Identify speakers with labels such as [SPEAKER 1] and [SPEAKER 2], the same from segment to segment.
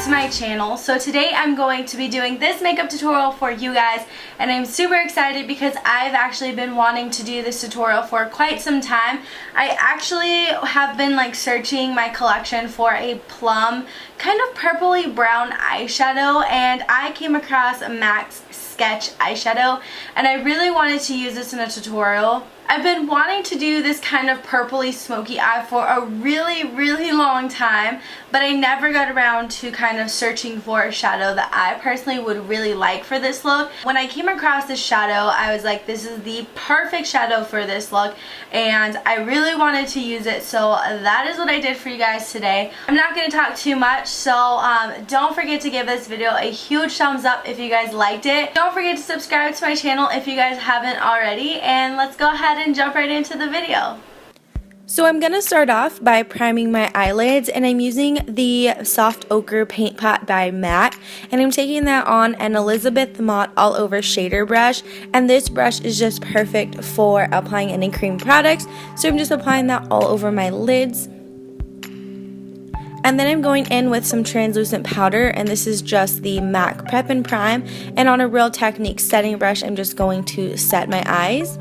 [SPEAKER 1] to my channel. So today I'm going to be doing this makeup tutorial for you guys, and I'm super excited because I've actually been wanting to do this tutorial for quite some time. I actually have been searching my collection for a plum kind of purpley brown eyeshadow, and I came across a MAC's Sketch eyeshadow, and I really wanted to use this in a tutorial. I've been wanting to do this kind of purpley smoky eye for a really long time, but I never got around to kind of searching for a shadow that I personally would really like for this look. When I came across this shadow, I was like, this is the perfect shadow for this look, and I really wanted to use it, so that is what I did for you guys today. I'm not going to talk too much, so don't forget to give this video a huge thumbs up if you guys liked it. Don't forget to subscribe to my channel if you guys haven't already, and let's go ahead and jump right into the video.
[SPEAKER 2] So I'm going to start off by priming my eyelids, and I'm using the Soft Ochre Paint Pot by MAC, and I'm taking that on an Elizabeth Mott all over shader brush, and this brush is just perfect for applying any cream products, so I'm just applying that all over my lids. And then I'm going in with some translucent powder, and this is just the MAC Prep and Prime, and on a Real Technique setting brush I'm just going to set my eyes.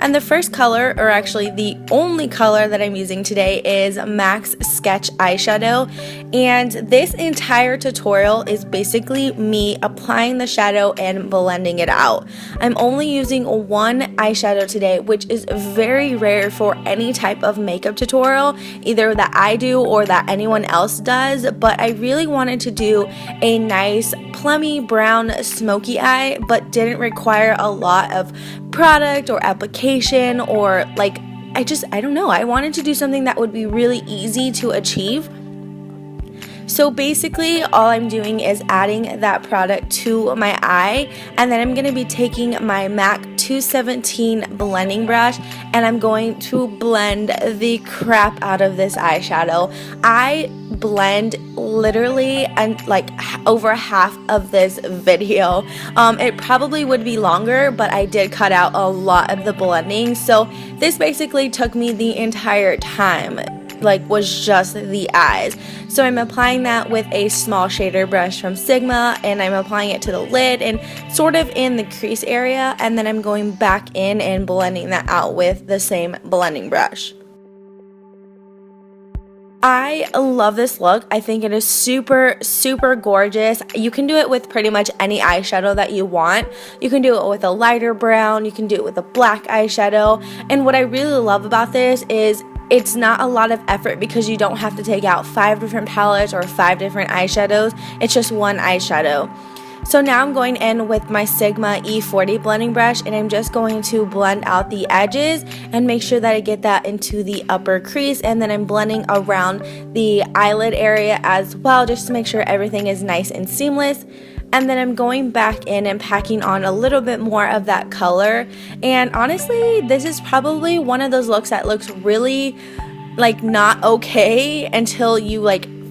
[SPEAKER 2] And the first color, or actually the only color that I'm using today, is MAC's Sketch eyeshadow, and this entire tutorial is basically me applying the shadow and blending it out. I'm only using one eyeshadow today, which is very rare for any type of makeup tutorial, either that I do or that anyone else does, but I really wanted to do a nice plummy brown smoky eye, but didn't require a lot of product or application, or I don't know, I wanted to do something that would be really easy to achieve. So basically all I'm doing is adding that product to my eye, and then I'm going to be taking my MAC 217 blending brush, and I'm going to blend the crap out of this eyeshadow. I blend literally and over half of this video. It probably would be longer, but I did cut out a lot of the blending, so this basically took me the entire time, was just the eyes. So I'm applying that with a small shader brush from Sigma, and I'm applying it to the lid and sort of in the crease area, and then I'm going back in and blending that out with the same blending brush. I love this look. I think it is super gorgeous. You can do it with pretty much any eyeshadow that you want. You can do it with a lighter brown, you can do it with a black eyeshadow, and what I really love about this is it's not a lot of effort because you don't have to take out 5 different palettes or 5 different eyeshadows. It's just one eyeshadow. So now I'm going in with my Sigma E40 blending brush, and I'm just going to blend out the edges and make sure that I get that into the upper crease, and then I'm blending around the eyelid area as well, just to make sure everything is nice and seamless. And then I'm going back in and packing on a little bit more of that color, and honestly this is probably one of those looks that looks really not okay until you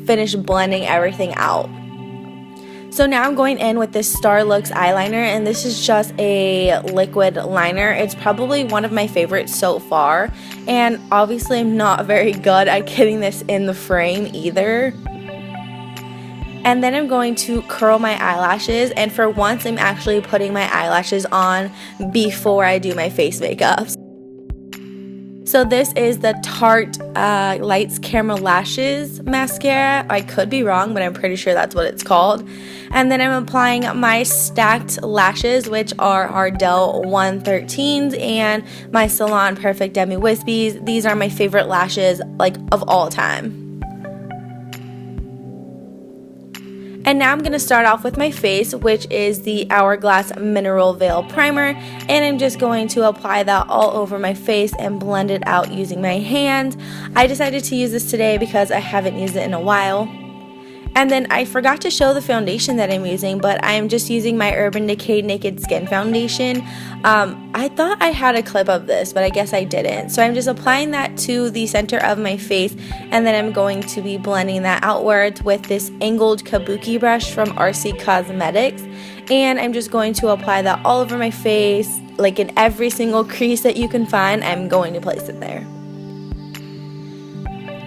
[SPEAKER 2] finish blending everything out. So now I'm going in with this Star Looks eyeliner, and this is just a liquid liner. It's probably one of my favorites so far, and obviously I'm not very good at getting this in the frame either. And then I'm going to curl my eyelashes, and for once I'm actually putting my eyelashes on before I do my face makeup. So this is the Tarte Lights Camera Lashes mascara. I could be wrong, but I'm pretty sure that's what it's called. And then I'm applying my stacked lashes, which are Ardell 113s and my Salon Perfect Demi Wispies. These are my favorite lashes of all time. And now I'm going to start off with my face, which is the Hourglass Mineral Veil Primer, and I'm just going to apply that all over my face and blend it out using my hand. I decided to use this today because I haven't used it in a while. And then I forgot to show the foundation that I'm using, but I'm just using my Urban Decay Naked Skin Foundation. I thought I had a clip of this, but I guess I didn't. So I'm just applying that to the center of my face, and then I'm going to be blending that outward with this angled kabuki brush from RC Cosmetics. And I'm just going to apply that all over my face, in every single crease that you can find. I'm going to place it there.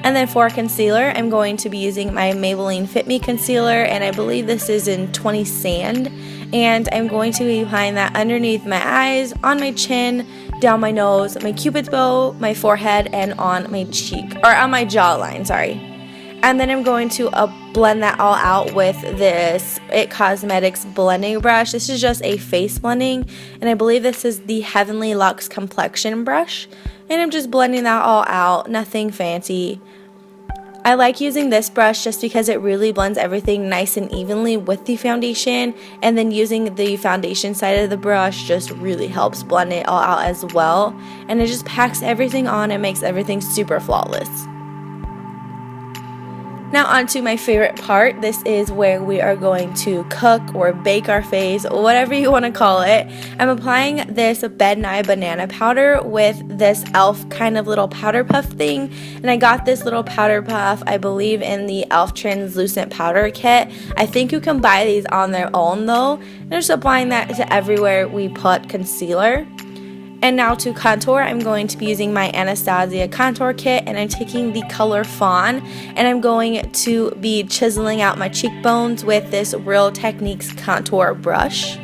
[SPEAKER 2] And then for concealer, I'm going to be using my Maybelline Fit Me concealer, and I believe this is in 20 Sand. And I'm going to be applying that underneath my eyes, on my chin, down my nose, my cupid's bow, my forehead, and on my cheek, or on my jawline, sorry. And then I'm going to blend that all out with this IT Cosmetics blending brush. This is just a face blending, and I believe this is the Heavenly Luxe complexion brush. And I'm just blending that all out, nothing fancy. I like using this brush just because it really blends everything nice and evenly with the foundation, and then using the foundation side of the brush just really helps blend it all out as well, and it just packs everything on and makes everything super flawless. Now on to my favorite part. This is where we are going to cook or bake our face, whatever you want to call it. I'm applying this Bed Nye banana powder with this e.l.f. kind of little powder puff thing. And I got this little powder puff, I believe, in the e.l.f. translucent powder kit. I think you can buy these on their own though. And just applying that to everywhere we put concealer. And now to contour, I'm going to be using my Anastasia contour kit, and I'm taking the color Fawn, and I'm going to be chiseling out my cheekbones with this Real Techniques contour brush.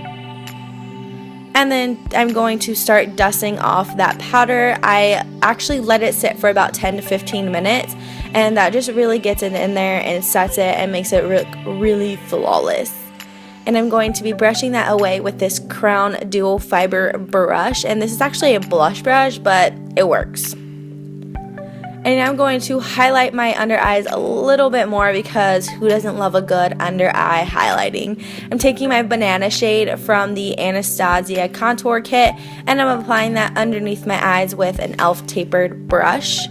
[SPEAKER 2] And then I'm going to start dusting off that powder. I actually let it sit for about 10 to 15 minutes, and that just really gets it in there and sets it and makes it really flawless. And I'm going to be brushing that away with this Crown Dual Fiber brush. And this is actually a blush brush, but it works. And now I'm going to highlight my under eyes a little bit more, because who doesn't love a good under eye highlighting? I'm taking my banana shade from the Anastasia contour kit, and I'm applying that underneath my eyes with an e.l.f. tapered brush.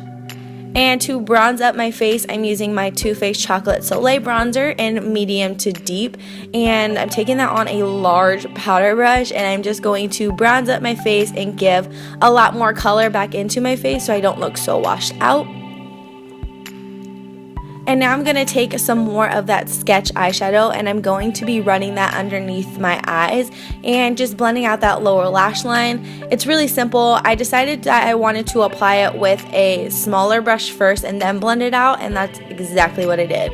[SPEAKER 2] And to bronze up my face, I'm using my Too Faced Chocolate Soleil bronzer in medium to deep. And I'm taking that on a large powder brush, and I'm just going to bronze up my face and give a lot more color back into my face so I don't look so washed out. And now I'm going to take some more of that sketch eyeshadow, and I'm going to be running that underneath my eyes and just blending out that lower lash line. It's really simple. I decided that I wanted to apply it with a smaller brush first and then blend it out, and that's exactly what I did.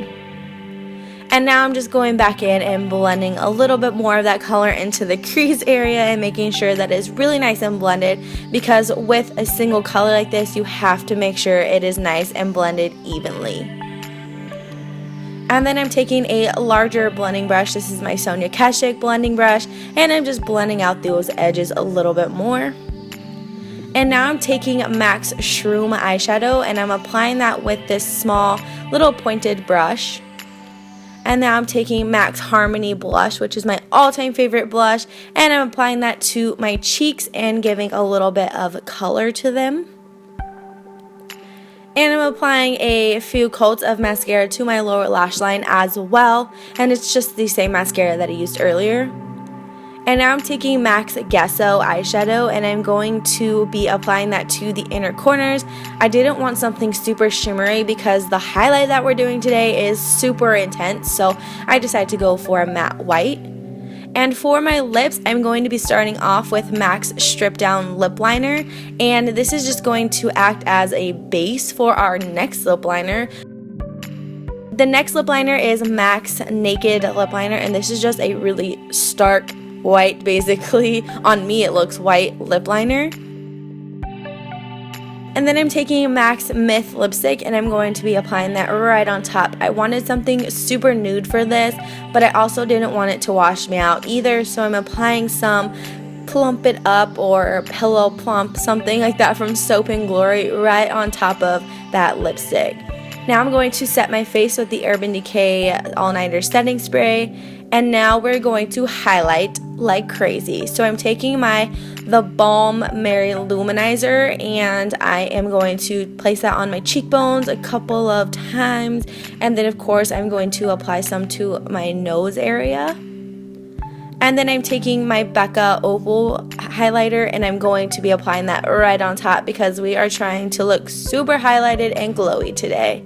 [SPEAKER 2] And now I'm just going back in and blending a little bit more of that color into the crease area and making sure that it's really nice and blended, because with a single color like this, you have to make sure it is nice and blended evenly. And then I'm taking a larger blending brush. This is my Sonia Kashuk blending brush, and I'm just blending out those edges a little bit more. And now I'm taking MAC's Shroom eyeshadow, and I'm applying that with this small little pointed brush. And now I'm taking MAC's Harmony blush, which is my all-time favorite blush, and I'm applying that to my cheeks and giving a little bit of color to them. And I'm applying a few coats of mascara to my lower lash line as well, and it's just the same mascara that I used earlier. And now I'm taking MAC's Gesso eyeshadow, and I'm going to be applying that to the inner corners. I didn't want something super shimmery because the highlight that we're doing today is super intense, so I decided to go for a matte white. And for my lips, I'm going to be starting off with MAC's Strip Down Lip Liner, and this is just going to act as a base for our next lip liner. The next lip liner is MAC's Naked Lip Liner, and this is just a really stark white, basically. On me it looks white lip liner. And then I'm taking MAC's Myth lipstick, and I'm going to be applying that right on top. I wanted something super nude for this, but I also didn't want it to wash me out either, so I'm applying some Plump It Up or Pillow Plump, something like that from Soap and Glory, right on top of that lipstick. Now I'm going to set my face with the Urban Decay All Nighter Setting Spray. And now we're going to highlight like crazy. So I'm taking the Balm Mary Luminizer, and I am going to place that on my cheekbones a couple of times. And then of course I'm going to apply some to my nose area. And then I'm taking my Becca Opal highlighter, and I'm going to be applying that right on top because we are trying to look super highlighted and glowy today.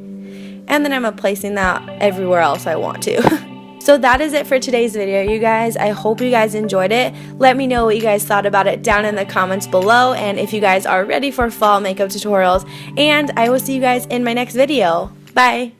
[SPEAKER 2] And then I'm placing that everywhere else I want to. So that is it for today's video, you guys. I hope you guys enjoyed it. Let me know what you guys thought about it down in the comments below, and if you guys are ready for fall makeup tutorials, and I will see you guys in my next video. Bye!